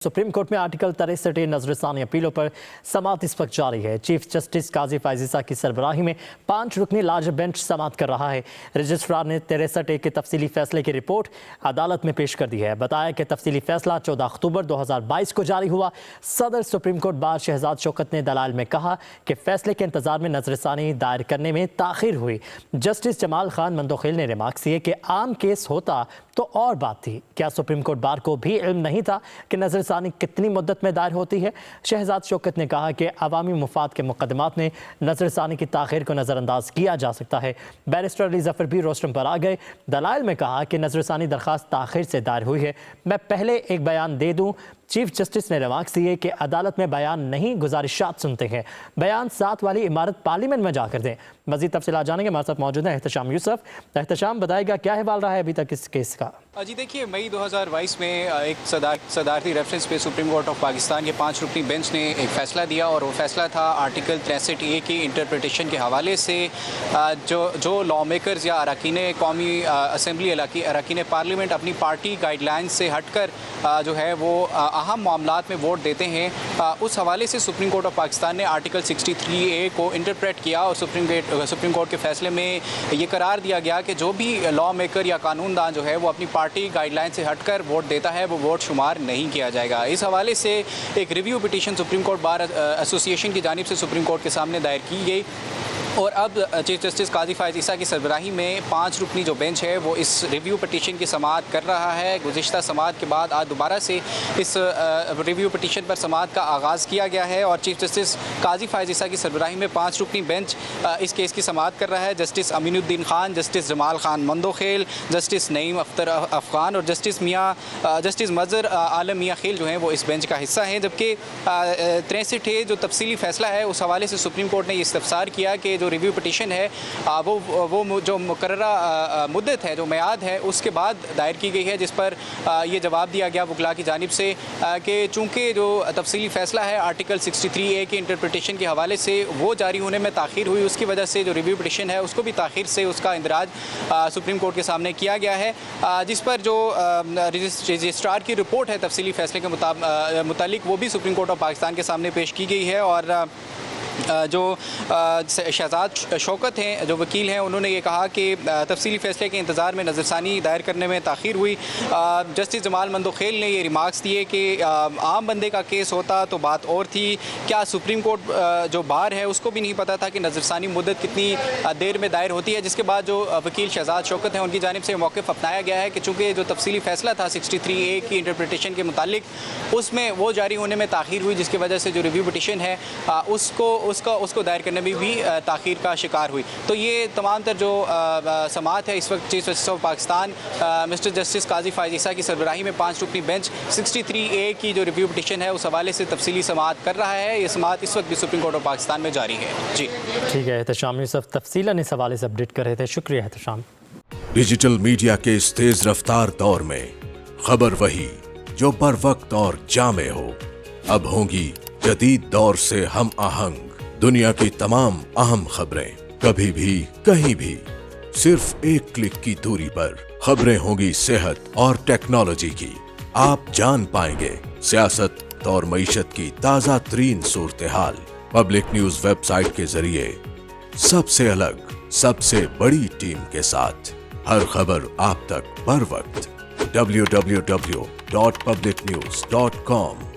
Supreme court में article 63 नजरसानी अपीलों पर समाअत इस वक्त जारी है। चीफ जस्टिस काजी फायजीसा की सरबराही में 5 रुकनी लार्ज बेंच समाअत कर रहा है। रजिस्ट्रार ने 63 के तफसीली फैसले की रिपोर्ट अदालत में पेश कर दी है। बताया कि तफसीली फैसला 14 अक्टूबर 2022 को जारी हुआ। सदर supreme court bar Shahzad Shaukat ने दलाइल में कहा कि फैसले के इंतजार में नजरसानी दायर करने में ताखिर हुई। जस्टिस जमाल खान मंदोखेल ने रिमार्क्स किए कि आम केस होता तो और बात थी। क्या सुप्रीम कोर्ट बार को भी इल्म नहीं था कि नजरसानी कितनी मुद्दत में दायर होती है? शहजाद शौकत ने कहा कि अवामी मुफाद के मुकदमात में नजरसानी की ताखिर को नज़रअंदाज किया जा सकता है। बैरिस्टर अली जफर भी रोस्टम पर आ गए। दलाइल में कहा कि नजरसानी दरख्वास्त ताखिर से दायर हुई है। मैं पहले एक बयान दे दूं। चीफ जस्टिस ने रिमार्क्स दिए कि अदालत में बयान नहीं, गुजारिशात सुनते हैं। बयान 7 वाली इमारत पार्लियामेंट में जाकर दें। मजीद तफसीलात जानेंगे। हमारे साथ मौजूद है एहतशाम यूसुफ। एहतशाम, बताएगा क्या अहवाल रहा है अभी तक इस केस का? जी देखिए, मई 2022 में एक सदारती रेफरेंस पे सुप्रीम कोर्ट ऑफ पाकिस्तान के 5 रुकनी बेंच ने एक फ़ैसला दिया और वो फ़ैसला था आर्टिकल 63A की इंटरप्रिटेशन के हवाले से जो लॉ मेकर्स या अरकान कौमी असम्बली अरकान पार्लियामेंट अपनी पार्टी गाइडलाइंस से हटकर जो है वो अहम मामलात में वोट देते हैं, उस हवाले से सुप्रीम कोर्ट ऑफ पाकिस्तान ने आर्टिकल 63A को इंटरप्रेट किया और सुप्रीम कोर्ट के फ़ैसले में ये करार दिया गया कि जो भी लॉ मेकर या कानूनदान जो है वो अपनी पार्टी गाइडलाइन से हटकर वोट देता है वो वोट शुमार नहीं किया जाएगा। इस हवाले से एक review petition supreme court bar association की जानिब से सुप्रीम कोर्ट के सामने दायर की गई और अब चीफ जस्टिस काजी फायजीसा की सरबराही में 5 रुकनी जो बेंच है वो इस रिव्यू पिटीशन की समाअत कर रहा है। गुज़िश्ता समाअत के बाद आज दोबारा से इस रिव्यू पिटीशन पर समाअत का आगाज़ किया गया है और चीफ जस्टिस काजी फायजीसा की सरबराही में 5 रुकनी बेंच इस केस की समाअत कर रहा है। Justice Aminuddin Khan, justice Jamal Khan Mandokhel, justice Naeem Akhtar Afghan और जस्टिस मज़र आलम मियाँ खेल जो हैं वो इस बेंच का हिस्सा हैं। जबकि 63 जो तफसीली फ़ैसला है उस हवाले से सुप्रीम कोर्ट ने इस्तफ़सार किया कि जो रिव्यू पिटीशन है वो जो मुकर्ररा मुद्दत है, जो मियाद है, उसके बाद दायर की गई है, जिस पर ये जवाब दिया गया वकला की जानिब से कि चूँकि जो तफसीली फ़ैसला है आर्टिकल 63A के इंटरप्रिटेशन के हवाले से वो जारी होने में ताख़ीर हुई, उसकी वजह से जो रिव्यू पिटीशन है उसको भी ताख़ीर से उसका इंदराज सुप्रीम कोर्ट के सामने किया गया है, जिस पर जो रजिस्ट्रार की रिपोर्ट है तफसीली फ़ैसले के मुतालिक वो भी सुप्रीम कोर्ट ऑफ पाकिस्तान के सामने पेश की गई है। और जो शहजाद शौकत हैं, जो वकील हैं, उन्होंने ये कहा कि तफसीली फ़ैसले के इंतज़ार में नज़रसानी दायर करने में ताख़ीर हुई। जस्टिस जमाल मंदोखेल ने ये रिमार्क्स दिए कि आम बंदे का केस होता तो बात और थी। क्या सुप्रीम कोर्ट जो बार है उसको भी नहीं पता था कि नज़रसानी मुद्दत कितनी देर में दायर होती है? जिसके बाद जो वकील शहजाद शौकत हैं उनकी जानिब से मौक़िफ़ अपनाया गया है कि चूँकि जो तफसीली फ़ैसला था 63A की इंटरप्रिटेशन के मुतालिक उसमें वो जारी होने में ताख़ीर हुई, जिसकी वजह से जो रिव्यू पिटीशन है उसको दायर करने में भी ताख़ीर का शिकार हुई। तो ये तमाम तर जो समाअत है इस वक्त chief justice of Pakistan mister justice काजी फायजीसा की सरबराही में 5 रुकनी बेंच 63A की जो रिव्यू पिटीशन है उस हवाले से तफसीली समाअत कर रहा है। ये समाअत इस वक्त भी सुप्रीम कोर्ट ऑफ पाकिस्तान में जारी है। जी ठीक है, एहतशाम यूसुफ तफसीलन इस हवाले से अपडेट कर रहे थे। शुक्रिया एहतशाम। डिजिटल मीडिया के इस तेज रफ्तार दौर में खबर वही जो बर वक्त और जामे हो। अब होंगी जदीद दौर से हम आहंग दुनिया की तमाम अहम खबरें, कभी भी कहीं भी, सिर्फ एक क्लिक की दूरी पर। खबरें होंगी सेहत और टेक्नोलॉजी की। आप जान पाएंगे सियासत और मईशत की ताज़ा तरीन सूरत हाल। पब्लिक न्यूज वेबसाइट के जरिए सबसे अलग, सबसे बड़ी टीम के साथ हर खबर आप तक बर वक्त। www.publicnews.com